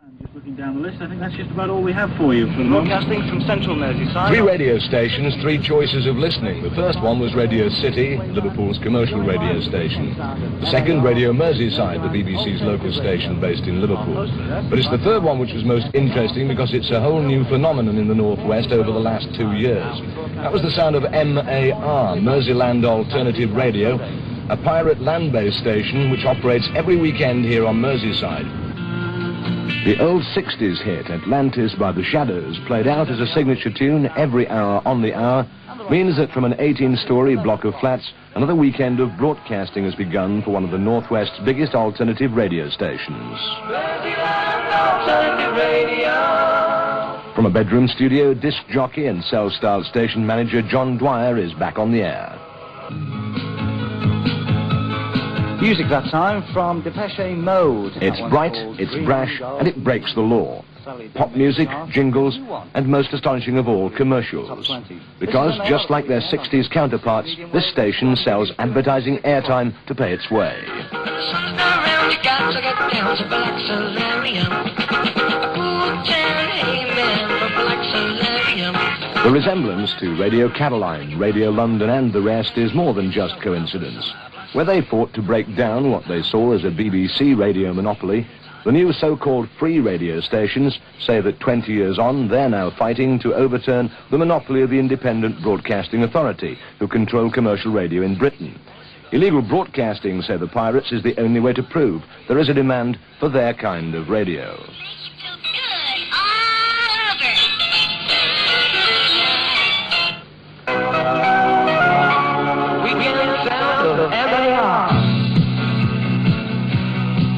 Just looking down the list, I think that's just about all we have for you. Broadcasting from Central Merseyside. 3 radio stations, 3 choices of listening. The first one was Radio City, Liverpool's commercial radio station. The second, Radio Merseyside, the BBC's local station based in Liverpool. But it's the third one which was most interesting because it's a whole new phenomenon in the northwest over the last 2 years. That was the sound of MAR, Merseyland Alternative Radio, a pirate land-based station which operates every weekend here on Merseyside. The old 60s hit, Atlantis by the Shadows, played out as a signature tune every hour on the hour, means that from an 18-storey block of flats, another weekend of broadcasting has begun for one of the Northwest's biggest alternative radio stations. From a bedroom studio, disc jockey and cell-style station manager John Dwyer is back on the air. Music that time from Depeche Mode. It's bright, it's brash, and it breaks the law. Pop music, jingles, and most astonishing of all, commercials. Because, just like their 60s counterparts, this station sells advertising airtime to pay its way. The resemblance to Radio Caroline, Radio London, and the rest is more than just coincidence. Where they fought to break down what they saw as a BBC radio monopoly, the new so-called free radio stations say that 20 years on, they're now fighting to overturn the monopoly of the Independent Broadcasting Authority, who control commercial radio in Britain. Illegal broadcasting, say the pirates, is the only way to prove there is a demand for their kind of radio.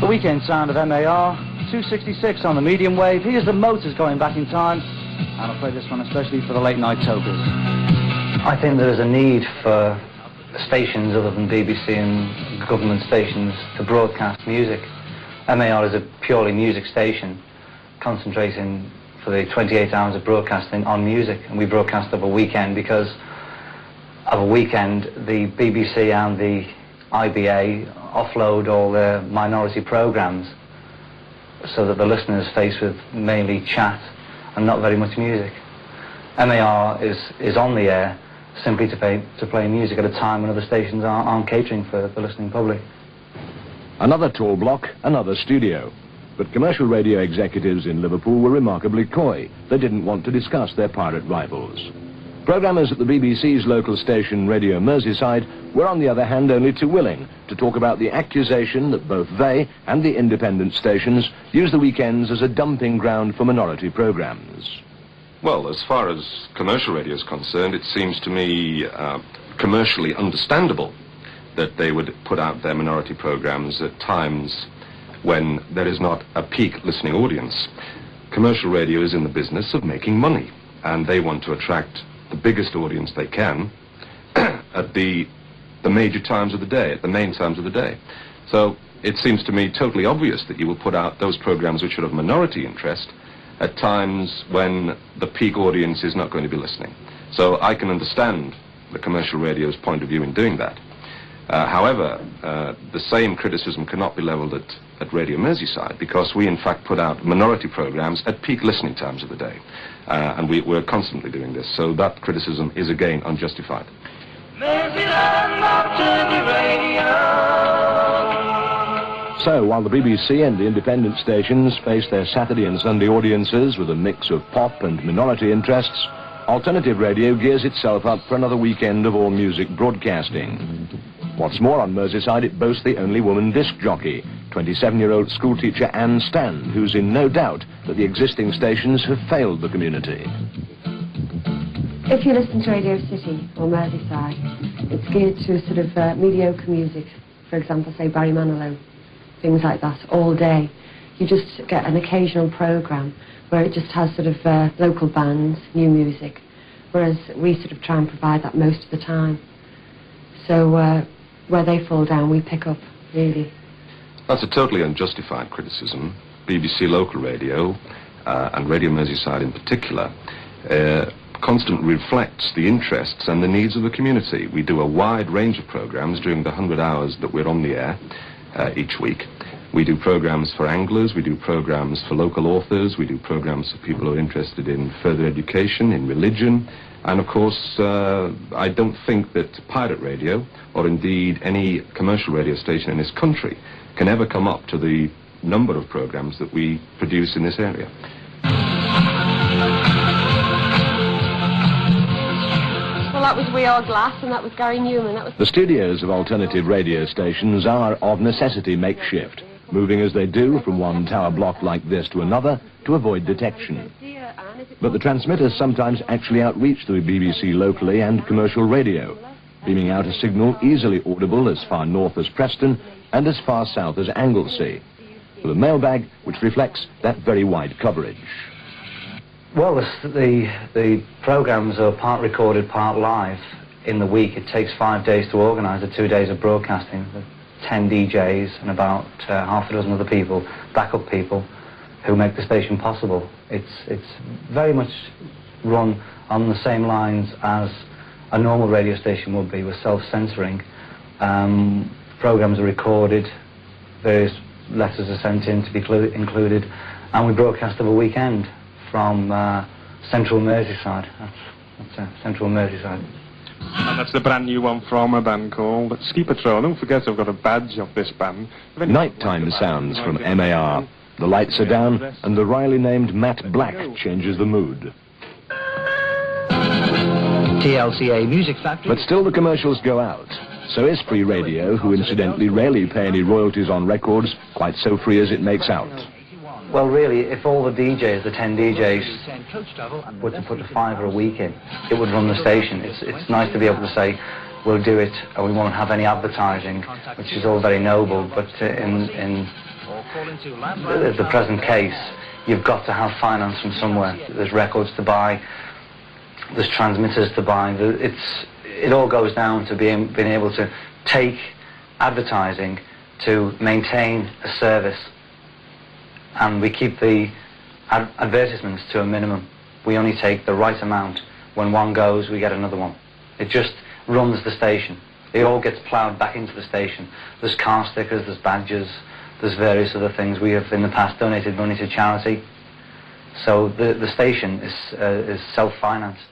The weekend sound of MAR, 266 on the medium wave. Here's the Motors going back in time, and I'll play this one especially for the late night tokers. I think there is a need for stations other than BBC and government stations to broadcast music. MAR is a purely music station, concentrating for the 28 hours of broadcasting on music, and we broadcast over a weekend because of a weekend the BBC and the IBA offload all their minority programs so that the listeners faced with mainly chat and not very much music. MAR is on the air simply to play music at a time when other stations aren't catering for the listening public. Another tall block, another studio. But commercial radio executives in Liverpool were remarkably coy. They didn't want to discuss their pirate rivals. Programmers at the BBC's local station, Radio Merseyside, were on the other hand only too willing to talk about the accusation that both they and the independent stations use the weekends as a dumping ground for minority programs. Well, as far as commercial radio is concerned, it seems to me commercially understandable that they would put out their minority programs at times when there is not a peak listening audience. Commercial radio is in the business of making money, and they want to attract the biggest audience they can at the major times of the day, at the main times of the day. So it seems to me totally obvious that you will put out those programs which are of minority interest at times when the peak audience is not going to be listening. So I can understand the commercial radio's point of view in doing that. However, the same criticism cannot be levelled at Radio Merseyside, because we in fact put out minority programs at peak listening times of the day. And we're constantly doing this, so that criticism is again unjustified. Merseyland Alternative Radio. So, while the BBC and the independent stations face their Saturday and Sunday audiences with a mix of pop and minority interests, alternative radio gears itself up for another weekend of all-music broadcasting. What's more, on Merseyside it boasts the only woman disc jockey, 27-year-old schoolteacher Anne Stan, who's in no doubt that the existing stations have failed the community. If you listen to Radio City or Merseyside, it's geared to sort of mediocre music. For example, say Barry Manilow, things like that, all day. You just get an occasional programme where it just has sort of local bands, new music, whereas we sort of try and provide that most of the time. So where they fall down, we pick up, really. That's a totally unjustified criticism. BBC Local Radio, and Radio Merseyside in particular, constantly reflects the interests and the needs of the community. We do a wide range of programmes during the 100 hours that we're on the air each week. We do programs for anglers, we do programs for local authors, we do programs for people who are interested in further education, in religion, and of course I don't think that pirate radio, or indeed any commercial radio station in this country, can ever come up to the number of programs that we produce in this area. Well, that was We Are Glass, and that was Gary Newman. That was The studios of alternative radio stations are of necessity makeshift, moving as they do from one tower block like this to another to avoid detection. But the transmitters sometimes actually outreach the BBC locally and commercial radio, beaming out a signal easily audible as far north as Preston and as far south as Anglesey, with a mailbag which reflects that very wide coverage. Well, the programmes are part recorded, part live. In the week, it takes 5 days to organise the 2 days of broadcasting. 10 DJs and about half a dozen other people, backup people, who make the station possible. It's very much run on the same lines as a normal radio station would be, with self-censoring. Programmes are recorded, various letters are sent in to be included, and we broadcast over a weekend from central Merseyside. That's central Merseyside. And that's the brand new one from a band called Ski Patrol. Don't forget, I've got a badge of this band. Nighttime sounds from MAR. The lights are down, and the wryly named Matt Black changes the mood. TLCA Music Factory. But still the commercials go out. So is free radio, who incidentally rarely pay any royalties on records, quite so free as it makes out. Well, really, if all the DJs, the 10 DJs, were to put a $5 a week in, it would run the station. It's nice to be able to say, we'll do it, and we won't have any advertising, which is all very noble, but in the present case, you've got to have finance from somewhere. There's records to buy, there's transmitters to buy. It all goes down to being able to take advertising to maintain a service. And we keep the advertisements to a minimum. We only take the right amount. When one goes, we get another one. It just runs the station. It all gets ploughed back into the station. There's car stickers, there's badges, there's various other things. We have in the past donated money to charity. So the station is self-financed.